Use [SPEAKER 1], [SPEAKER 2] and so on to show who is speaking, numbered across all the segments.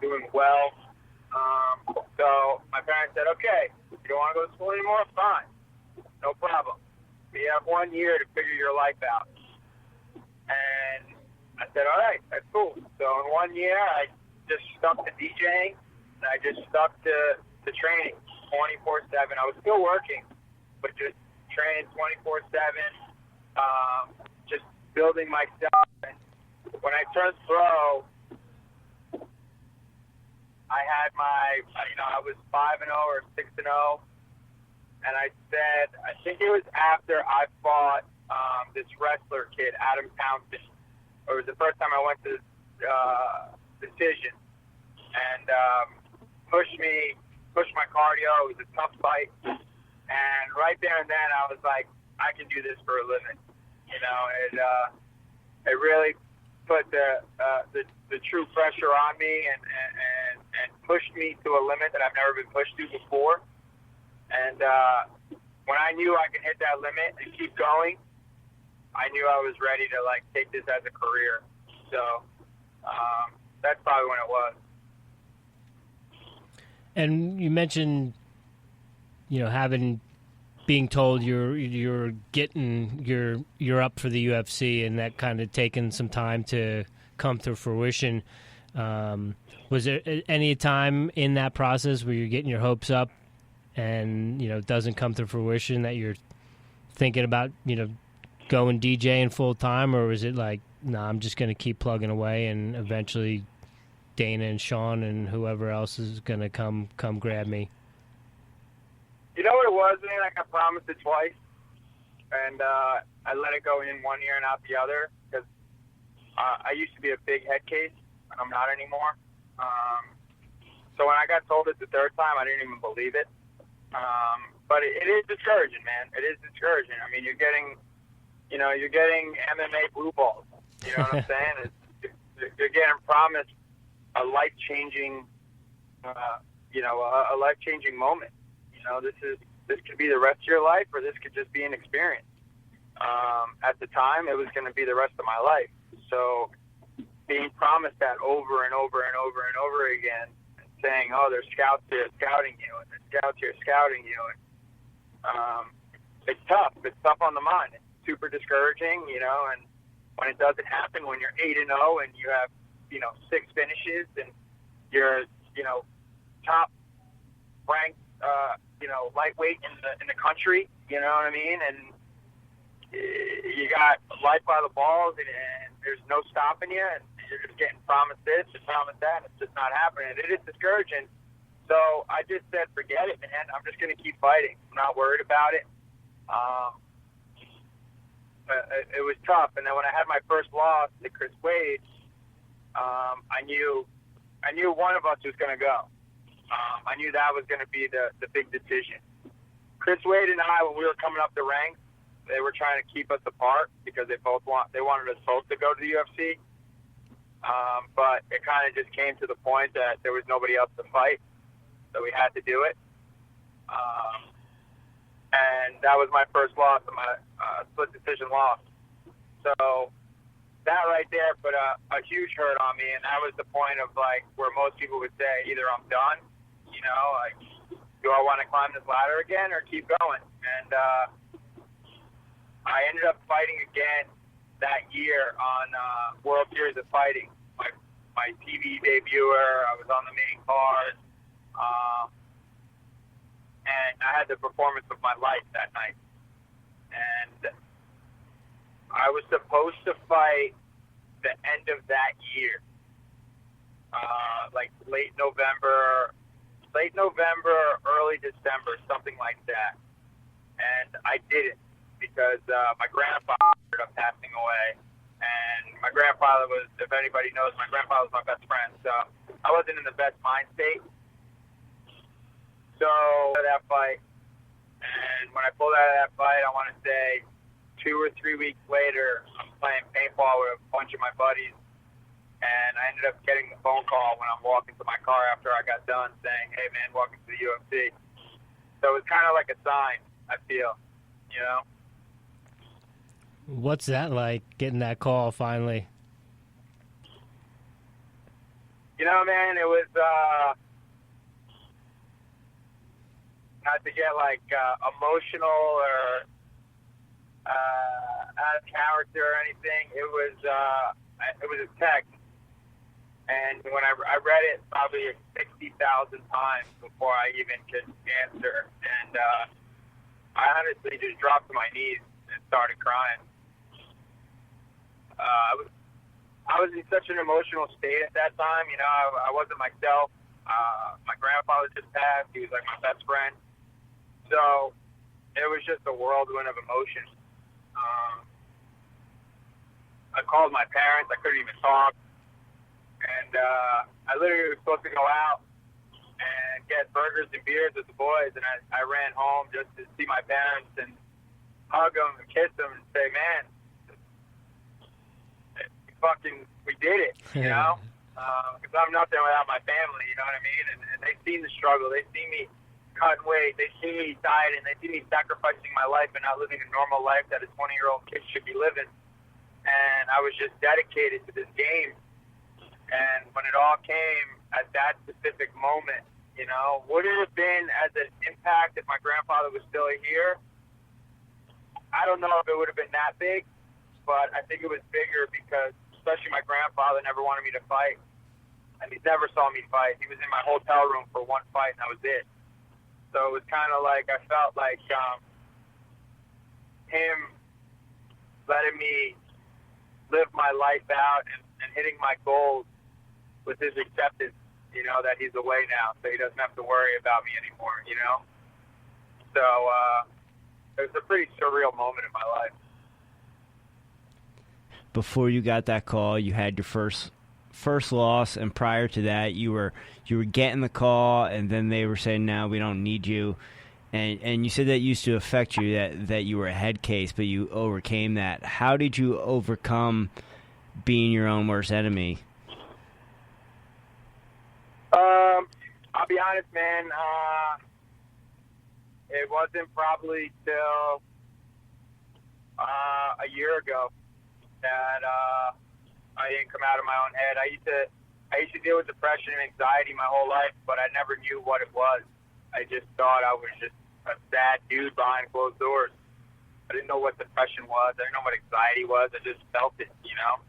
[SPEAKER 1] doing well. So my parents said, okay, you don't want to go to school anymore? Fine. No problem. You have 1 year to figure your life out. And I said, all right, that's cool. So in 1 year, I just stuck to DJing, and I just stuck to training 24/7. I was still working, but just training 24/7, just building myself. And when I turned pro, I had I was 5-0 or 6-0. And I said, I think it was after I fought this wrestler kid, Adam Townsend. It was the first time I went to decision. And pushed my cardio. It was a tough fight. And right there and then, I was like, I can do this for a living. It really put the true pressure on me and pushed me to a limit that I've never been pushed to before. And when I knew I could hit that limit and keep going, I knew I was ready to take this as a career. So that's probably when it was.
[SPEAKER 2] And you mentioned, being told you're up for the UFC, and that kind of taken some time to come to fruition. Was there any time in that process where you're getting your hopes up and it doesn't come to fruition, that you're thinking about going DJing full time, or was it like, no, I'm just going to keep plugging away and eventually Dana and Sean and whoever else is going to come grab me?
[SPEAKER 1] You know what it was, man? I got promised it twice, and I let it go in 1 year and out the other, because I used to be a big head case, and I'm not anymore. So when I got told it the third time, I didn't even believe it. But it is discouraging, man. It is discouraging. I mean, you're getting MMA blue balls. You know what I'm saying? You're getting promised a life-changing, a life-changing moment. This could be the rest of your life, or this could just be an experience. At the time, it was going to be the rest of my life. So being promised that over and over and over and over again, and saying, oh, there's scouts here scouting you, and there's scouts here scouting you, and it's tough. It's tough on the mind. It's super discouraging, and when it doesn't happen, when you're 8-0 and you have, 6 finishes, and you're, top ranked, lightweight in the country, you know what I mean? And you got life by the balls, and there's no stopping you, and you're just getting promised this and promised that, and it's just not happening. It is discouraging. So I just said, forget it, man. I'm just going to keep fighting. I'm not worried about it. It was tough. And then when I had my first loss to Chris Wade, I knew one of us was going to go. I knew that was going to be the big decision. Chris Wade and I, when we were coming up the ranks, they were trying to keep us apart because they wanted us both to go to the UFC. But it kind of just came to the point that there was nobody else to fight, so we had to do it. And that was my first loss, my split decision loss. So that right there put a huge hurt on me, and that was the point of where most people would say, either I'm done, do I want to climb this ladder again or keep going? And I ended up fighting again that year on World Series of Fighting. My TV debut, I was on the main card, and I had the performance of my life that night. And I was supposed to fight the end of that year, late November, early December, something like that. And I didn't, because my grandfather ended up passing away. And my grandfather was, if anybody knows, my grandfather was my best friend. So I wasn't in the best mind state. So that fight, and when I pulled out of that fight, I want to say 2 or 3 weeks later, I'm playing paintball with a bunch of my buddies, and I ended up getting the phone call when I'm walking to my car after I got done saying, hey, man, welcome to the UFC. So it was kind of like a sign, I feel, What's
[SPEAKER 2] that like, getting that call finally?
[SPEAKER 1] You know, man, it was not to get like emotional or out of character or anything. It was a text, and when I read it probably 60,000 times before I even could answer, and I honestly just dropped to my knees and started crying. I was in such an emotional state at that time. You know, I wasn't myself. My grandfather just passed. He was like my best friend. So it was just a whirlwind of emotion. I called my parents. I couldn't even talk. And I literally was supposed to go out and get burgers and beers with the boys. And I ran home just to see my parents and hug them and kiss them and say, man, we did it, you know? Because I'm nothing without my family, you know what I mean? And they've seen the struggle. They've seen me cutting weight. They've seen me dieting. They've seen me sacrificing my life and not living a normal life that a 20-year-old kid should be living. And I was just dedicated to this game. And when it all came at that specific moment, you know, would it have been as an impact if my grandfather was still here? I don't know if it would have been that big, but I think it was bigger because especially my grandfather never wanted me to fight. And he never saw me fight. He was in my hotel room for one fight, and that was it. So it was kind of like I felt like him letting me live my life out and hitting my goals with his acceptance, you know, that he's away now, so he doesn't have to worry about me anymore, you know? So it was a pretty surreal moment in my life.
[SPEAKER 3] Before you got that call, you had your first loss, and prior to that, you were getting the call, and then they were saying, "No, we don't need you." And you said that used to affect you, that you were a head case, but you overcame that. How did you overcome being your own worst enemy?
[SPEAKER 1] I'll be honest, man. It wasn't probably till a year ago that I didn't come out of my own head. I used to deal with depression and anxiety my whole life, but I never knew what it was. I just thought I was just a sad dude behind closed doors. I didn't know what depression was. I didn't know what anxiety was. I just felt it, you know.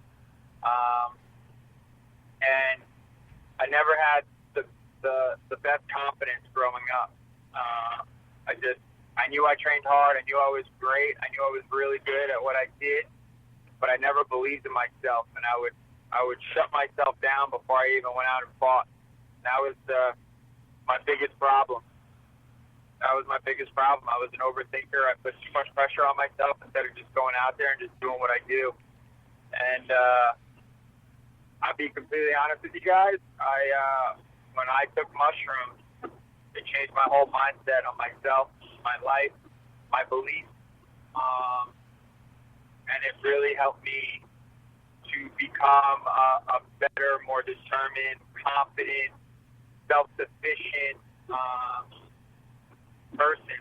[SPEAKER 1] And I never had the best confidence growing up. I knew I trained hard. I knew I was great. I knew I was really good at what I did, but I never believed in myself, and I would shut myself down before I even went out and fought. That was my biggest problem. I was an overthinker. I put too much pressure on myself instead of just going out there and just doing what I do. And I'll be completely honest with you guys. When I took mushrooms, it changed my whole mindset on myself, my life, my beliefs, and it really helped me to become a better, more determined, confident, self-sufficient person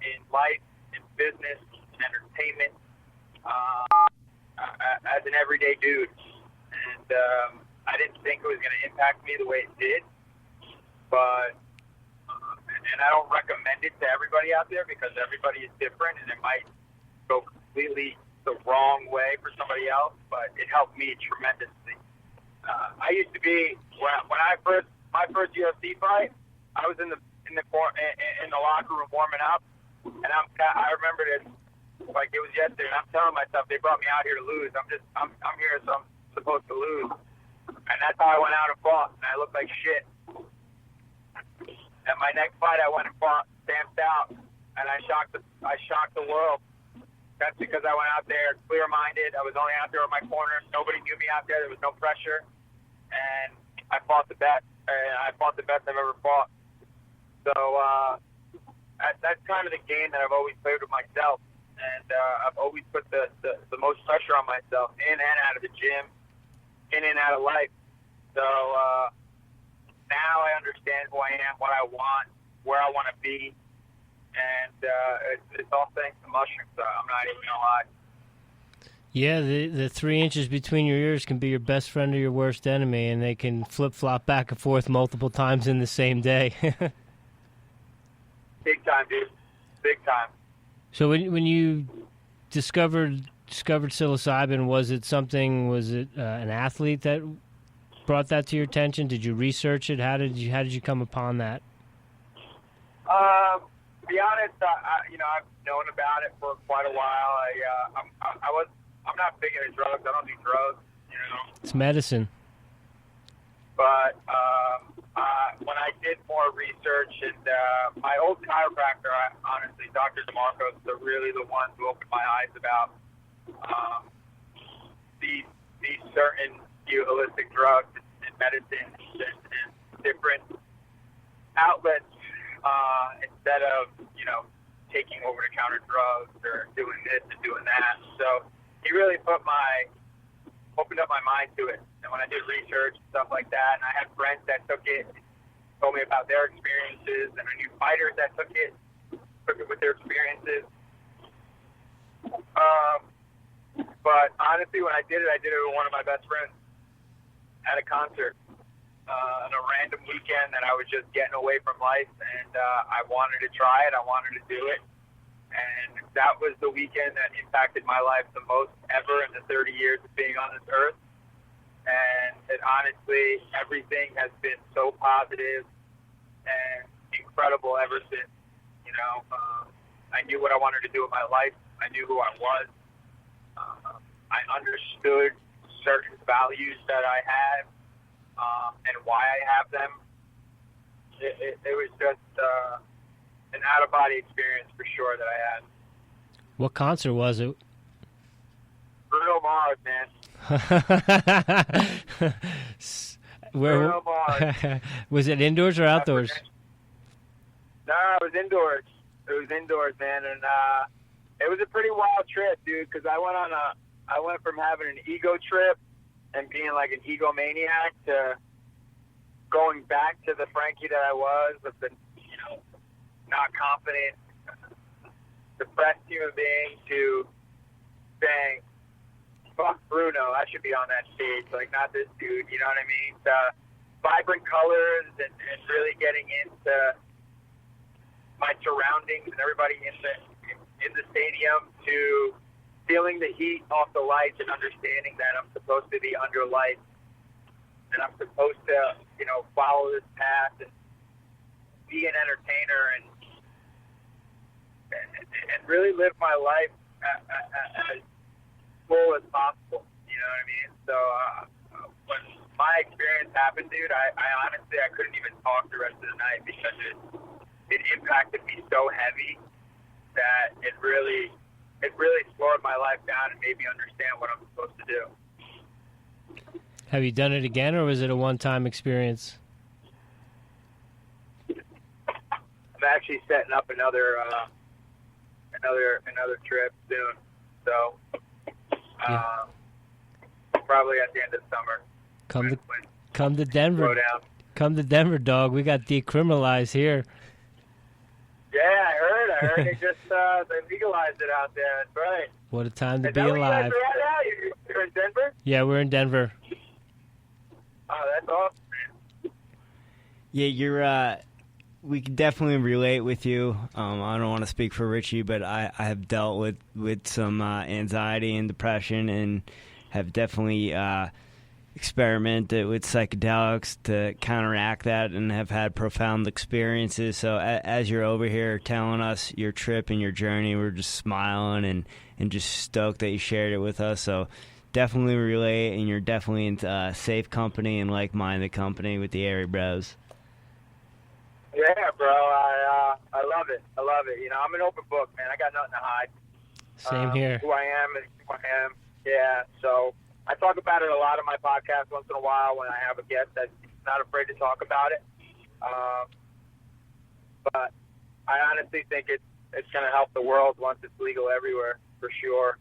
[SPEAKER 1] in life, in business, in entertainment, as an everyday dude. And I didn't think it was going to impact me the way it did, but and I don't recommend it to everybody out there because everybody is different and it might go completely the wrong way for somebody else, but it helped me tremendously. I used to be when my first UFC fight, I was in the locker room warming up, and I remember this like it was yesterday. And I'm telling myself they brought me out here to lose. I'm here, so I'm supposed to lose, and that's how I went out and fought, and I looked like shit. And my next fight, I went and fought Sam Stout, and I shocked the world. That's because I went out there clear-minded. I was only out there with my corner. Nobody knew me out there. There was no pressure, and I fought the best. I fought the best I've ever fought. So that's kind of the game that I've always played with myself, and I've always put the most pressure on myself in and out of the gym, in and out of life. So now I understand who I am, what I want, where I want to be, and it's all thanks to mushrooms. So I'm not even gonna lie.
[SPEAKER 2] Yeah, the 3 inches between your ears can be your best friend or your worst enemy, and they can flip-flop back and forth multiple times in the same day.
[SPEAKER 1] Big time, dude. Big time.
[SPEAKER 2] So when you discovered psilocybin, was it an athlete that brought that to your attention? Did you research it? How did you come upon that?
[SPEAKER 1] To be honest, I've known about it for quite a while. I'm not big into drugs. I don't do drugs,
[SPEAKER 2] It's medicine.
[SPEAKER 1] But when I did more research, and my old chiropractor, honestly, Dr. DeMarcos, are really the ones who opened my eyes about these certain holistic drugs and medicine and different outlets instead of taking over-the-counter drugs or doing this and doing that. So he really opened up my mind to it. And when I did research and stuff like that, and I had friends that took it, told me about their experiences, and I knew fighters that took it with their experiences. But honestly, when I did it with one of my best friends at a concert on a random weekend that I was just getting away from life, and I wanted to try it. I wanted to do it. And that was the weekend that impacted my life the most ever in the 30 years of being on this earth. And honestly, everything has been so positive and incredible ever since. I knew what I wanted to do with my life. I knew who I was. I understood certain values that I had and why I have them. It was just an out-of-body experience for sure that I had.
[SPEAKER 2] What concert was it?
[SPEAKER 1] Bruno Mars, man.
[SPEAKER 2] Bruno Mars. Was it indoors or outdoors?
[SPEAKER 1] No, it was indoors. It was indoors, man, and it was a pretty wild trip, dude. Because I went from having an ego trip and being like an egomaniac to going back to the Frankie that I was, with the not confident, depressed human being, to saying, fuck Bruno, I should be on that stage, like, not this dude, you know what I mean? Vibrant colors and really getting into my surroundings and everybody in the stadium, to feeling the heat off the lights and understanding that I'm supposed to be under lights and I'm supposed to, follow this path and be an entertainer and really live my life as full as possible. You know what I mean? So when my experience happened, dude, I honestly couldn't even talk the rest of the night because it impacted me so heavy that it really slowed my life down and made me understand what I'm supposed to do.
[SPEAKER 2] Have you done it again, or was it a one-time experience?
[SPEAKER 1] I'm actually setting up another trip soon. So probably at the end of summer.
[SPEAKER 2] Come to Denver. Come to Denver, dog. We got decriminalized here.
[SPEAKER 1] Yeah, I heard they just they legalized it out there. That's right.
[SPEAKER 2] What a time to
[SPEAKER 1] Is
[SPEAKER 2] be
[SPEAKER 1] that
[SPEAKER 2] alive.
[SPEAKER 1] Where you guys are at now? You're in Denver?
[SPEAKER 2] Yeah, we're in Denver.
[SPEAKER 1] Oh, that's awesome, man.
[SPEAKER 3] Yeah, you're. We can definitely relate with you. I don't want to speak for Richie, but I have dealt with some anxiety and depression, and have definitely experimented with psychedelics to counteract that, and have had profound experiences. So as you're over here telling us your trip and your journey, we're just smiling and just stoked that you shared it with us. So definitely relate, and you're definitely in safe company and like-minded company with the Airey Bros.
[SPEAKER 1] Yeah, bro, I love it. I love it. I'm an open book, man. I got nothing to hide.
[SPEAKER 2] Same here.
[SPEAKER 1] Who I am is who I am. Yeah, so I talk about it a lot on my podcast once in a while when I have a guest that's not afraid to talk about it. But I honestly think it's going to help the world once it's legal everywhere, for sure.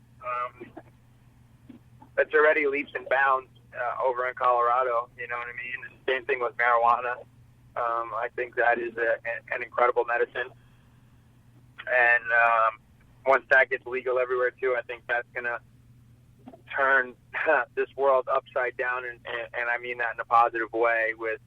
[SPEAKER 1] It's already leaps and bounds over in Colorado, you know what I mean? The same thing with marijuana. I think that is an incredible medicine. And once that gets legal everywhere, too, I think that's going to turn this world upside down, and I mean that in a positive way, with